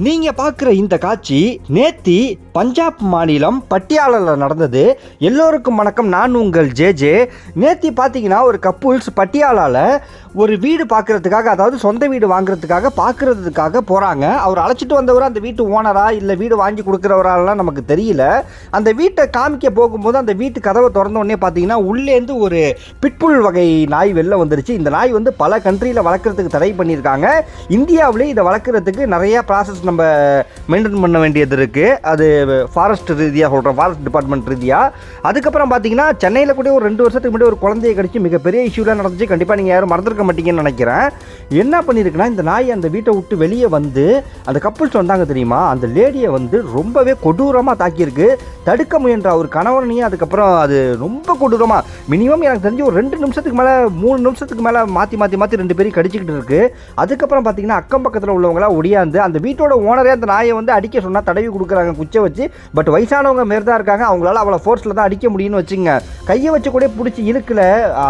நீங்கள் பார்க்குற இந்த காட்சி நேத்தி பஞ்சாப் மாநிலம் பட்டியாலாவில் நடந்தது. எல்லோருக்கும் வணக்கம், நான் உங்கள் ஜே. நேத்தி பார்த்தீங்கன்னா ஒரு கப்புள்ஸ் பட்டியாலாவில் ஒரு வீடு பார்க்குறதுக்காக, அதாவது சொந்த வீடு பார்க்குறதுக்காக போகிறாங்க. அவர் அழைச்சிட்டு வந்தவர் அந்த வீட்டு ஓனரா இல்லை வீடு வாங்கி கொடுக்குறவராலாம் நமக்கு தெரியல. அந்த வீட்டை காமிக்க போகும்போது அந்த வீட்டு கதவை திறந்த உடனே பார்த்தீங்கன்னா உள்ளேருந்து ஒரு பிட்புல் வகை நாய் வெளில வந்துருச்சு. இந்த நாய் வந்து பல கண்ட்ரியில் வளர்க்குறதுக்கு தடை பண்ணியிருக்காங்க. இந்தியாவிலே இதை வளர்க்குறதுக்கு நிறையா ப்ராசஸ் நம்ம மெயின்டைன் பண்ண வேண்டியது இருக்குது. அது ஃபாரஸ்ட் ரீதியாக சொல்கிறோம், ஃபாரஸ்ட் டிபார்ட்மெண்ட் ரீதியாக. அதுக்கப்புறம் பார்த்தீங்கன்னா சென்னையில் கூட ஒரு 2 வருஷத்துக்கு முன்னாடி ஒரு குழந்தையை கடிச்சு மிகப்பெரிய இஷ்யூலாம் நடந்துச்சு. கண்டிப்பாக நீங்கள் யாரும் மறந்துருக்க மாட்டீங்கன்னு நினைக்கிறேன். என்ன பண்ணியிருக்குன்னா, இந்த நாய் அந்த வீட்டை விட்டு வெளியே வந்து அந்த கப்புள்ஸ் வந்தாங்க தெரியுமா, அந்த லேடியை வந்து ரொம்பவே கொடூரமாக தாக்கியிருக்கு. தடுக்க முயன்ற ஒரு கணவனையும் அதுக்கப்புறம் அது ரொம்ப கொடூரமாக மினிமம் எனக்கு தெரிஞ்சு ஒரு 2 நிமிஷத்துக்கு மேலே 3 நிமிஷத்துக்கு மேலே மாற்றி 2 பேரும் கடிச்சிக்கிட்டு இருக்கு. அதுக்கப்புறம் பார்த்தீங்கன்னா அக்கம் பக்கத்தில் உள்ளவங்களாம் ஒடியாந்து அந்த வீட்டோட ஓனரே அந்த நாயை வந்து அடிக்க சொன்னால் தடவி கொடுக்குறாங்க குச்சை வச்சு. பட் வயசானவங்க மாரி தான் இருக்காங்க, அவங்களால அவ்வளோ ஃபோர்ஸில் தான் அடிக்க முடியும்னு வச்சுங்க. கையை வச்சு கூட பிடிச்சி இழுக்கல,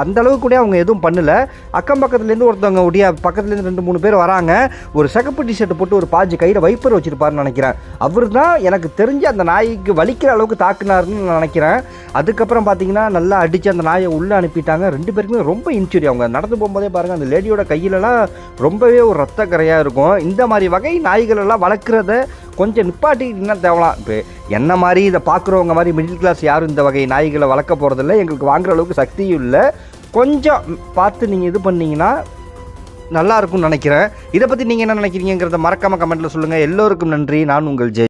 அந்த அளவுக்கு கூட அவங்க எதுவும் பண்ணல. அக்கம் பக்கத்துலேருந்து ஒருத்தவங்க பக்கத்துலேருந்து 2-3 பேர் வராங்க. ஒரு சிகப்பு டிஷர்ட் போட்டு ஒரு பாஜி கையில் வைப்பர் வச்சிருப்பாருன்னு நினைக்கிறேன். அவர் தான் எனக்கு தெரிஞ்சு அந்த நாய்க்கு வலிக்கிற அளவுக்கு தாக்குனாருன்னு நான் நினைக்கிறேன். அதுக்கப்புறம் பார்த்தீங்கன்னா நல்லா அடித்து அந்த நாயை உள்ளே அனுப்பிட்டாங்க. 2 பேருக்குமே ரொம்ப இன்ஜுரி. அவங்க நடந்து போகும்போதே பாருங்கள், அந்த லேடியோட கையிலலாம் ரொம்பவே ஒரு ரத்த கரையாக இருக்கும். இந்த மாதிரி வகை நாய்களெல்லாம் வளர்க்குறத கொஞ்சம் நிப்பாட்டிக்கிட்டீங்கன்னா தேவலாம். இப்போ என்ன மாதிரி இதை பார்க்குறவங்க மாதிரி மிடில் கிளாஸ் யாரும் இந்த வகை நாய்களை வளர்க்க போகிறதில்ல. எங்களுக்கு வாங்குற அளவுக்கு சக்தியும் இல்லை. கொஞ்சம் பார்த்து நீங்கள் இது பண்ணிங்கன்னா நல்லா இருக்கும்னு நினைக்கிறேன். இதை பற்றி நீங்கள் என்ன நினைக்கிறீங்கிறத மறக்காமல் கமெண்ட்டில் சொல்லுங்கள். எல்லோருக்கும் நன்றி. நான் உங்கள் ஜெய்.